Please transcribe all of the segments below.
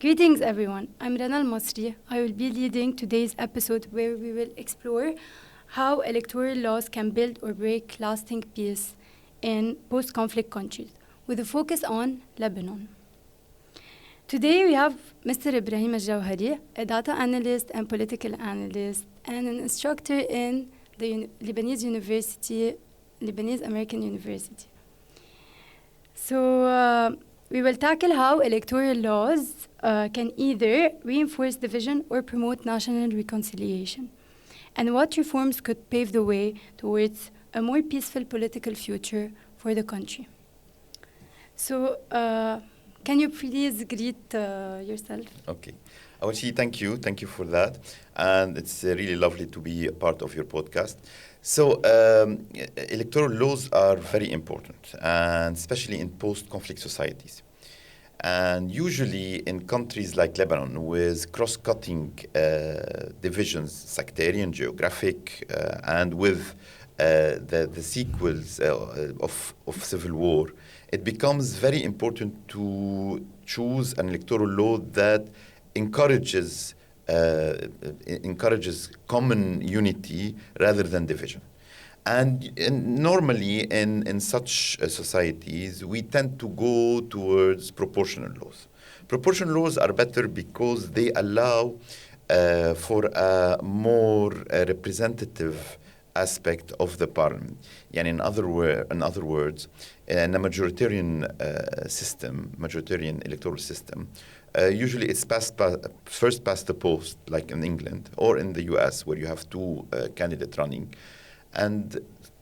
Greetings, everyone. I'm Rana Al-Masri. I will be leading today's episode where we will explore how electoral laws can build or break lasting peace in post-conflict countries, with a focus on Lebanon. Today we have Mr. Ibrahim Al-Jawhari, a data analyst and political analyst, and an instructor in the Lebanese American University. So we will tackle how electoral laws can either reinforce division or promote national reconciliation, and what reforms could pave the way towards a more peaceful political future for the country. So, can you please greet yourself? Okay. Awashi, thank you. Thank you for that. And it's really lovely to be a part of your podcast. So, electoral laws are very important, and especially in post-conflict societies. And usually in countries like Lebanon, with cross-cutting divisions, sectarian, geographic, and with the sequels of civil war, it becomes very important to choose an electoral law that encourages common unity rather than division. And normally in such societies, we tend to go towards proportional laws. Proportional laws are better because they allow for a more representative aspect of the parliament. And in other words, in a majoritarian electoral system, usually it's first past the post, like in England, or in the US, where you have two candidates running. And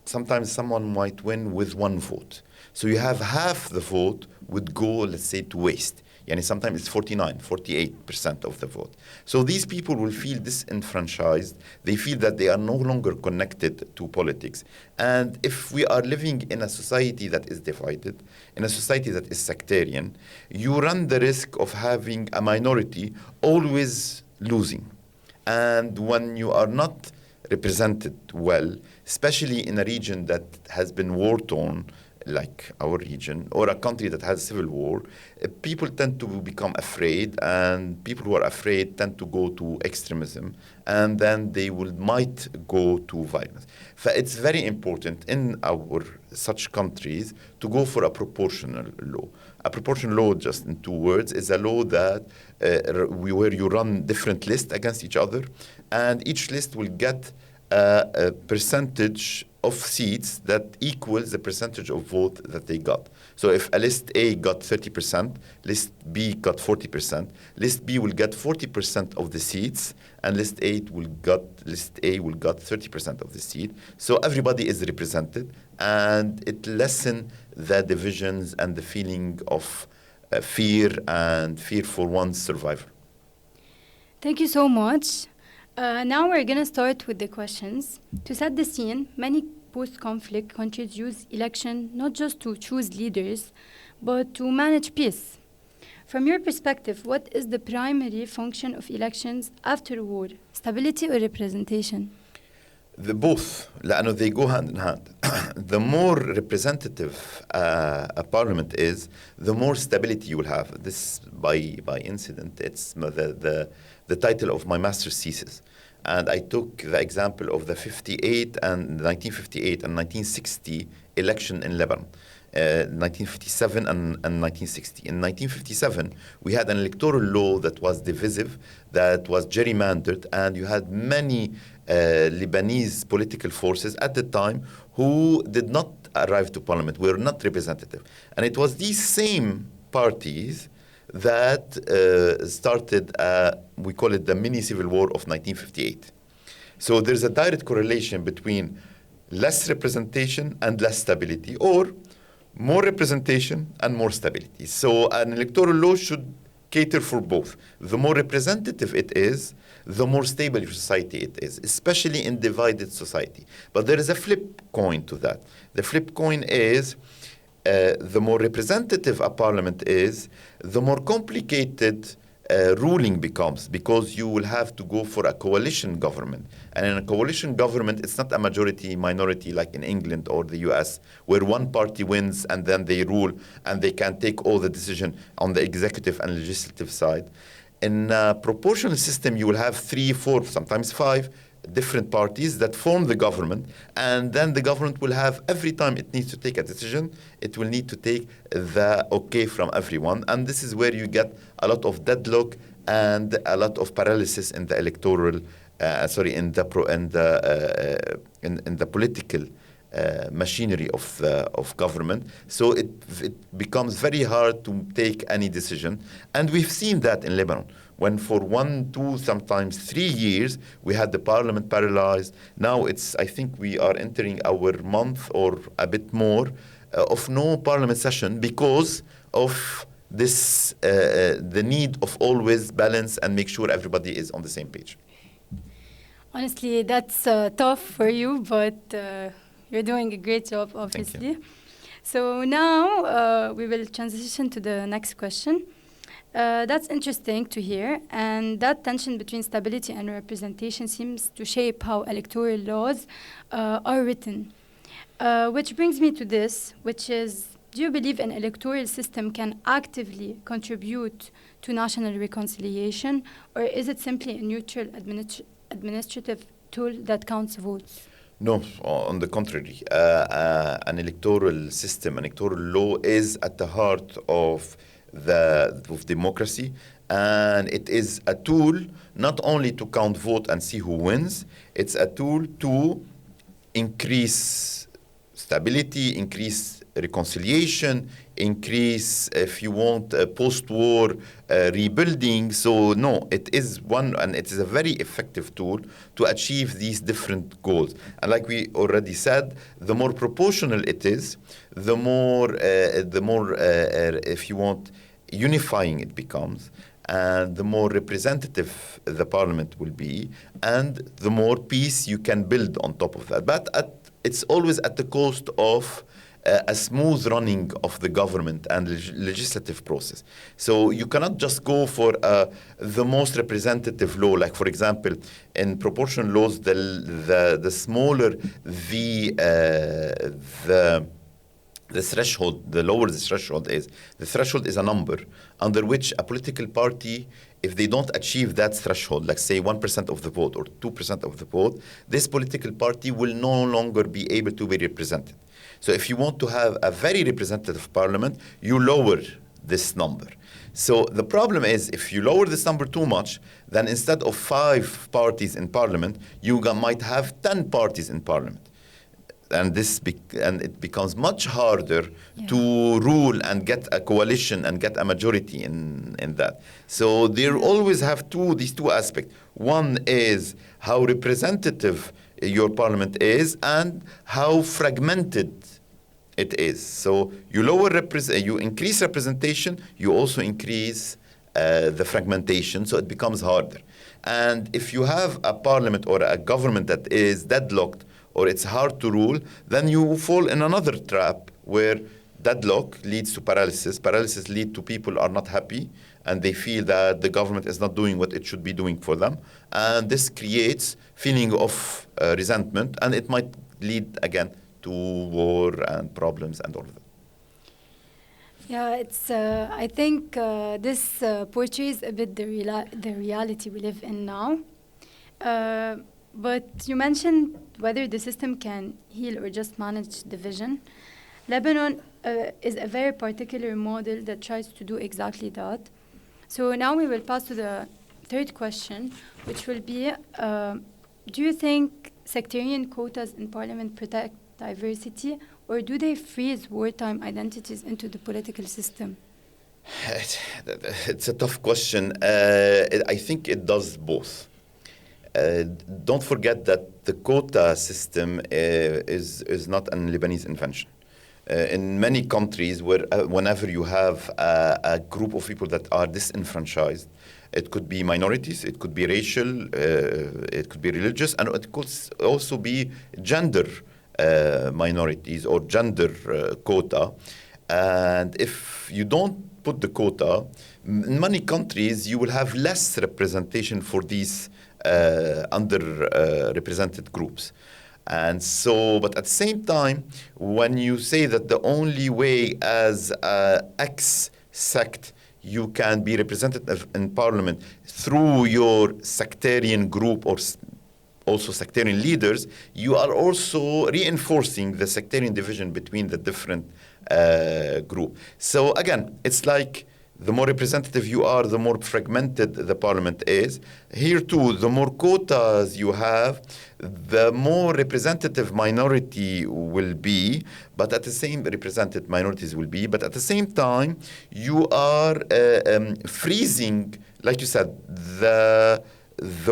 sometimes someone might win with one vote. So you have half the vote would go, let's say, to waste. Yani sometimes it's 48% of the vote. So these people will feel disenfranchised. They feel that they are no longer connected to politics. And if we are living in a society that is divided, in a society that is sectarian, you run the risk of having a minority always losing. And when you are not represented well, especially in a region that has been war-torn, like our region, or a country that has civil war, people tend to become afraid, and people who are afraid tend to go to extremism, and then they might go to violence. It's very important in our such countries to go for a proportional law. A proportional law, just in two words, is a law that where you run different lists against each other, and each list will get a percentage of seats that equals the percentage of vote that they got. So if a list A got 30%, list B got 40%, list B will get 40% of the seats, and list A will got 30% of the seat. So everybody is represented, and it lessens the divisions and the feeling of fear for one's survival. Thank you so much. Now we're going to start with the questions. To set the scene, many post-conflict countries use election not just to choose leaders, but to manage peace. From your perspective, what is the primary function of elections after war? Stability or representation? Both, لأنه they go hand in hand. The more representative a parliament is, the more stability you will have. This, by incident, it's the title of my master's thesis. And I took the example of the 1958 and 1960 election in Lebanon. 1957 and 1960. In 1957, we had an electoral law that was divisive, that was gerrymandered, and you had many Lebanese political forces at the time who did not arrive to parliament, were not representative. And it was these same parties that started, we call it the mini-civil war of 1958. So there's a direct correlation between less representation and less stability, or more representation and more stability. So an electoral law should cater for both. The more representative it is, the more stable your society it is, especially in divided society. But there is a flip coin to that. The flip coin is the more representative a parliament is, the more complicated ruling becomes, because you will have to go for a coalition government. And in a coalition government, it's not a majority minority like in England or the US, where one party wins and then they rule and they can take all the decision on the executive and legislative side. In a proportional system, you will have 3, 4, sometimes 5 different parties that form the government, and then the government will have, every time it needs to take a decision, it will need to take the okay from everyone, and this is where you get a lot of deadlock and a lot of paralysis in the electoral, in the political machinery of government. So it becomes very hard to take any decision, and we've seen that in Lebanon, when for 1, 2, sometimes 3 years, we had the parliament paralyzed. Now I think we are entering our month or a bit more of no parliament session because of this, the need of always balance and make sure everybody is on the same page. Honestly, that's tough for you, but you're doing a great job, obviously. So now we will transition to the next question. That's interesting to hear, and that tension between stability and representation seems to shape how electoral laws are written. Which brings me to this, which is, do you believe an electoral system can actively contribute to national reconciliation, or is it simply a neutral administrative tool that counts votes? No, on the contrary. An electoral system, an electoral law is at the heart of democracy, and it is a tool not only to count vote and see who wins, it's a tool to increase stability, increase reconciliation, increase, if you want, post-war rebuilding. So no, it is one, and it is a very effective tool to achieve these different goals. And like we already said, the more proportional it is, the more, if you want, unifying it becomes, and the more representative the parliament will be, and the more peace you can build on top of that. But it's always at the cost of a smooth running of the government and legislative process. So you cannot just go for the most representative law. Like, for example, in proportional laws, the smaller the threshold, the lower the threshold is. The threshold is a number under which a political party, if they don't achieve that threshold, like say 1% of the vote or 2% of the vote, this political party will no longer be able to be represented. So if you want to have a very representative parliament, you lower this number. So the problem is, if you lower this number too much, then instead of 5 parties in parliament, you might have 10 parties in parliament. And it becomes much harder to rule and get a coalition and get a majority in that. So there always have these two aspects. One is how representative your parliament is and how fragmented it is. So you you increase representation, you also increase the fragmentation, so it becomes harder. And if you have a parliament or a government that is deadlocked, or it's hard to rule, then you fall in another trap where deadlock leads to paralysis. Paralysis leads to people are not happy, and they feel that the government is not doing what it should be doing for them. And this creates feeling of resentment, and it might lead again to war and problems and all of that. Yeah, it's. I think this portrays a bit the reality we live in now. But you mentioned whether the system can heal or just manage division. Lebanon is a very particular model that tries to do exactly that. So now we will pass to the third question, which will be, do you think sectarian quotas in parliament protect diversity, or do they freeze wartime identities into the political system? It's a tough question. I think it does both. Don't forget that the quota system is not a Lebanese invention. In many countries, whenever you have a group of people that are disenfranchised, it could be minorities, it could be racial, it could be religious, and it could also be gender minorities or gender quota. And if you don't put the quota, in many countries, you will have less representation for these underrepresented groups. And so, but at the same time, when you say that the only way as X sect you can be represented in parliament through your sectarian group or also sectarian leaders, you are also reinforcing the sectarian division between the different group. So again, it's like the more representative you are, the more fragmented the parliament is. Here too, the more quotas you have, the more representative minority will be, but at the same represented minorities will be, but at the same time, you are freezing, like you said, the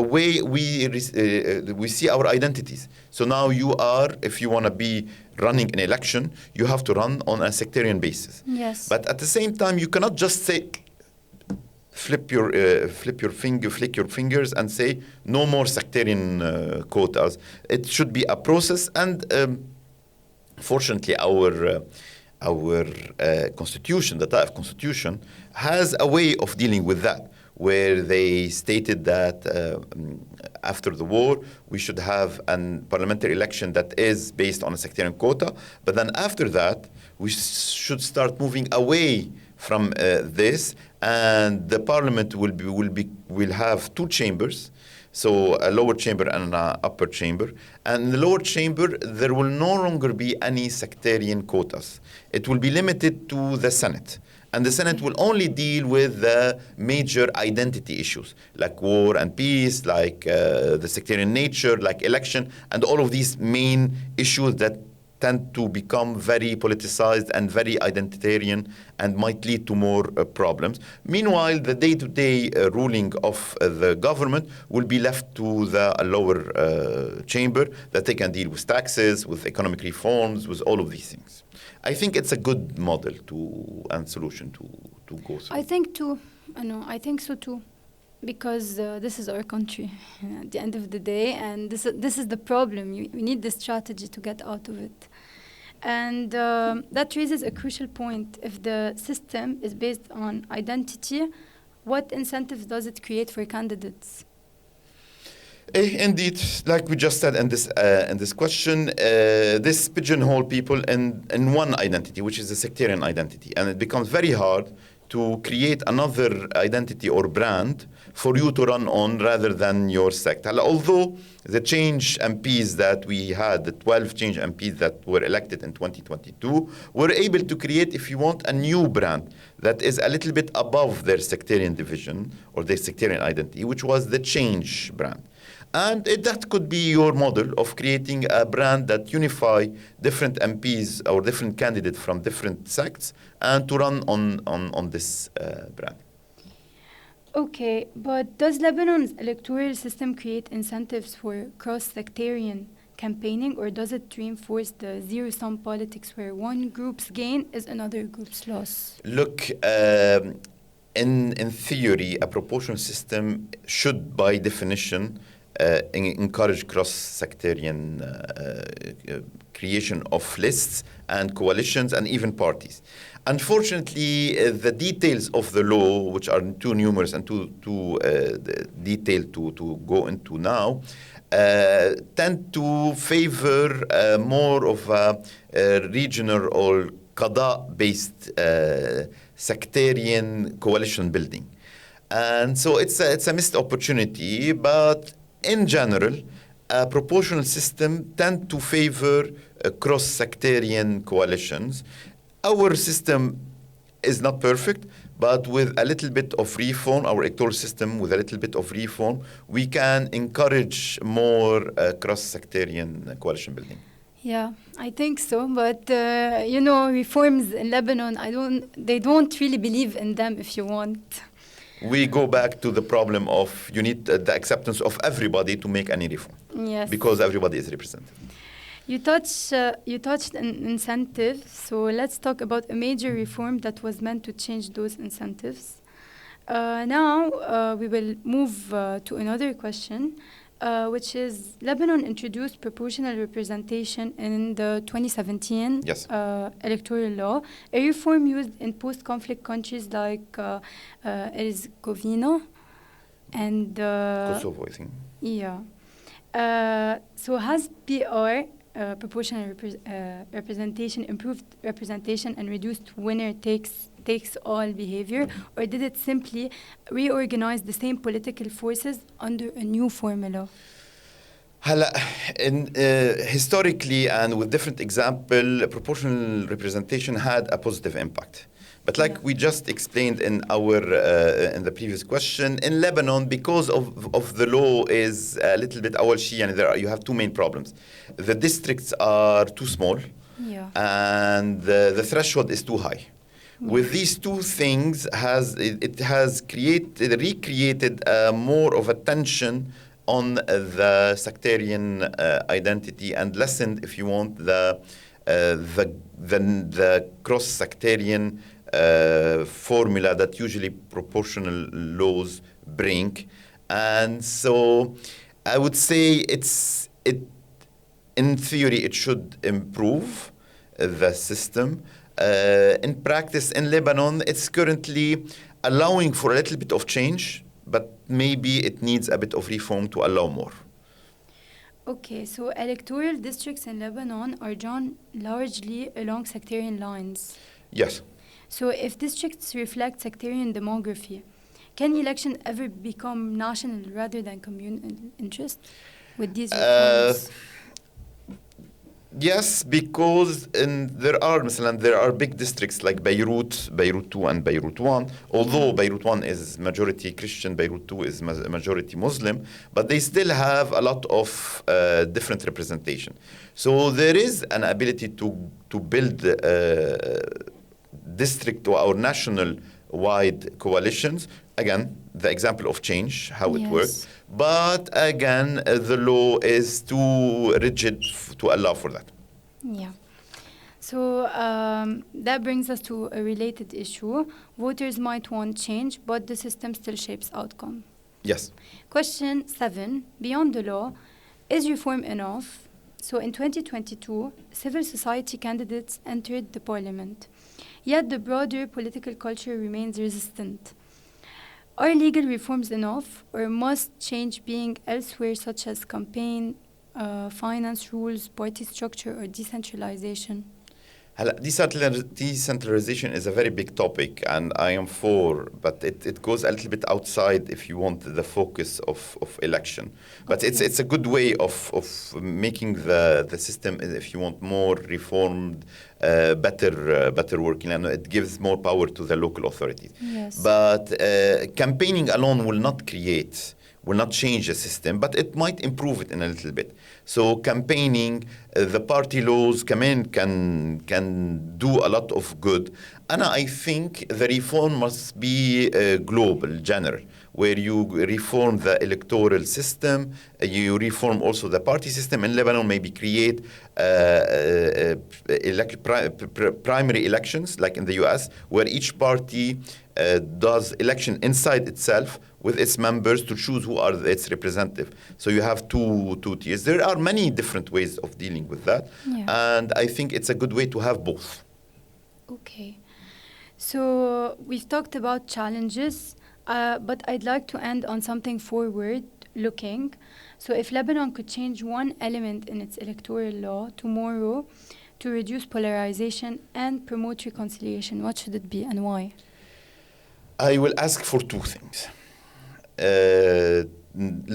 way we see our identities. So now you are, if you want to be running an election, you have to run on a sectarian basis. Yes. But at the same time, you cannot just say, flick your fingers and say no more sectarian quotas. It should be a process, and fortunately, our constitution, the Taif constitution, has a way of dealing with that, where they stated that after the war, we should have a parliamentary election that is based on a sectarian quota. But then after that, we should start moving away from this, and the parliament will have two chambers. So a lower chamber and an upper chamber. And in the lower chamber, there will no longer be any sectarian quotas. It will be limited to the Senate. And the Senate will only deal with the major identity issues, like war and peace, like the sectarian nature, like election, and all of these main issues that tend to become very politicized and very identitarian and might lead to more problems. Meanwhile, the day-to-day ruling of the government will be left to the lower chamber, that they can deal with taxes, with economic reforms, with all of these things. I think it's a good model and solution to go through. I think too. I think so too. Because this is our country at the end of the day, and this is the problem. We need this strategy to get out of it. And that raises a crucial point. If the system is based on identity, what incentives does it create for candidates? Indeed, like we just said in this question, this pigeonhole people in one identity, which is the sectarian identity, and it becomes very hard to create another identity or brand for you to run on rather than your sect. Although the change MPs that we had, the 12 change MPs that were elected in 2022, were able to create, if you want, a new brand that is a little bit above their sectarian division or their sectarian identity, which was the change brand. And that could be your model of creating a brand that unify different MPs or different candidates from different sects and to run on this brand. Okay, but does Lebanon's electoral system create incentives for cross-sectarian campaigning, or does it reinforce the zero-sum politics where one group's gain is another group's loss? Look, in theory, a proportional system should, by definition, encourage cross-sectarian creation of lists and coalitions and even parties. Unfortunately, the details of the law, which are too numerous and too detailed to go into now, tend to favor more of a regional or qada-based sectarian coalition building. And so it's a missed opportunity, but in general, a proportional system tend to favor cross-sectarian coalitions. Our system is not perfect, but with a little bit of reform, our electoral system with a little bit of reform, we can encourage more cross-sectarian coalition building. Yeah, I think so. But, reforms in Lebanon, they don't really believe in them, if you want. We go back to the problem of you need the acceptance of everybody to make any reform. Yes. Because everybody is represented. You touched on incentives, so let's talk about a major reform that was meant to change those incentives. Now we will move to another question. which is Lebanon introduced proportional representation in the 2017 Yes. electoral law, a reform used in post-conflict countries like Herzegovina and Kosovo, I think. yeah. So has PR proportional representation improved representation and reduced winner takes all behavior, or did it simply reorganize the same political forces under a new formula? هلا historically and with different example, proportional representation had a positive impact. But like Yeah. we just explained in our in the previous question, in Lebanon, because of the law is a little bit أول شيء يعني you have two main problems. The districts are too small, Yeah. and the threshold is too high. With these two things, it has recreated more of a tension on the sectarian identity and lessened, if you want, the cross-sectarian formula that usually proportional laws bring. And so I would say in theory, it should improve the system. In practice, in Lebanon, it's currently allowing for a little bit of change, but maybe it needs a bit of reform to allow more. Okay, so electoral districts in Lebanon are drawn largely along sectarian lines. Yes. So if districts reflect sectarian demography, can election ever become national rather than communal interest with these reforms? Yes, because there are big districts like Beirut 2 and Beirut 1. Although Beirut 1 is majority Christian, Beirut 2 is majority Muslim, but they still have a lot of different representation. So there is an ability to build district or national wide coalitions. Again, the example of change, how it works. But again, the law is too rigid to allow for that. Yeah. So that brings us to a related issue. Voters might want change, but the system still shapes outcome. Yes. Question 7. Beyond the law, is reform enough? So in 2022, civil society candidates entered the parliament. Yet the broader political culture remains resistant. Are legal reforms enough, or must change being elsewhere, such as campaign, finance rules, party structure, or decentralization? Decentralization is a very big topic, and I am for, but it goes a little bit outside, if you want, the focus of election. But it's a good way of making the system, if you want, more reformed, better working, and it gives more power to the local authorities. Yes. But campaigning alone will not change the system, but it might improve it in a little bit. So campaigning, the party laws can do a lot of good. And I think the reform must be global, general, where you reform the electoral system, you reform also the party system. In Lebanon, maybe create primary elections, like in the US, where each party does election inside itself with its members to choose who are its representative. So you have two tiers. There are many different ways of dealing with that. Yeah. And I think it's a good way to have both. Okay. So we've talked about challenges, but I'd like to end on something forward-looking. So if Lebanon could change one element in its electoral law tomorrow to reduce polarization and promote reconciliation, what should it be and why? I will ask for two things.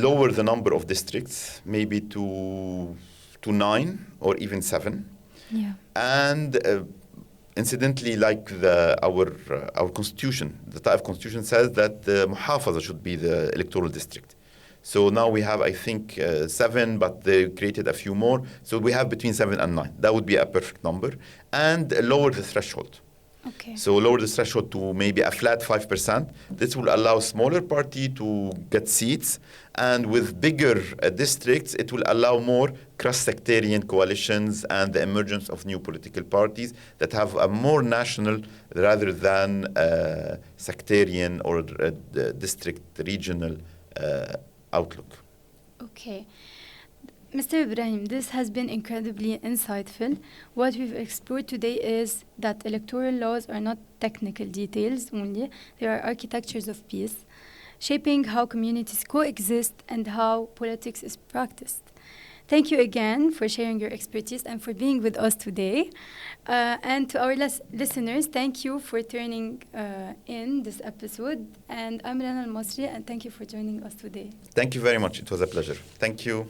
Lower the number of districts, maybe to 9 or even 7. Yeah. And incidentally, like our constitution, the Taif constitution says that the Muhafaza should be the electoral district. So now we have, I think, 7, but they created a few more. So we have between 7 and 9. That would be a perfect number. And lower the threshold. Okay. So lower the threshold to maybe a flat 5%. This will allow smaller party to get seats. And with bigger districts, it will allow more cross-sectarian coalitions and the emergence of new political parties that have a more national rather than sectarian or district regional outlook. Okay. Okay. Mr. Ibrahim, this has been incredibly insightful. What we've explored today is that electoral laws are not technical details only, they are architectures of peace, shaping how communities coexist and how politics is practiced. Thank you again for sharing your expertise and for being with us today. And to our listeners, thank you for turning in this episode. And I'm Rana Al-Masri, and thank you for joining us today. Thank you very much. It was a pleasure. Thank you.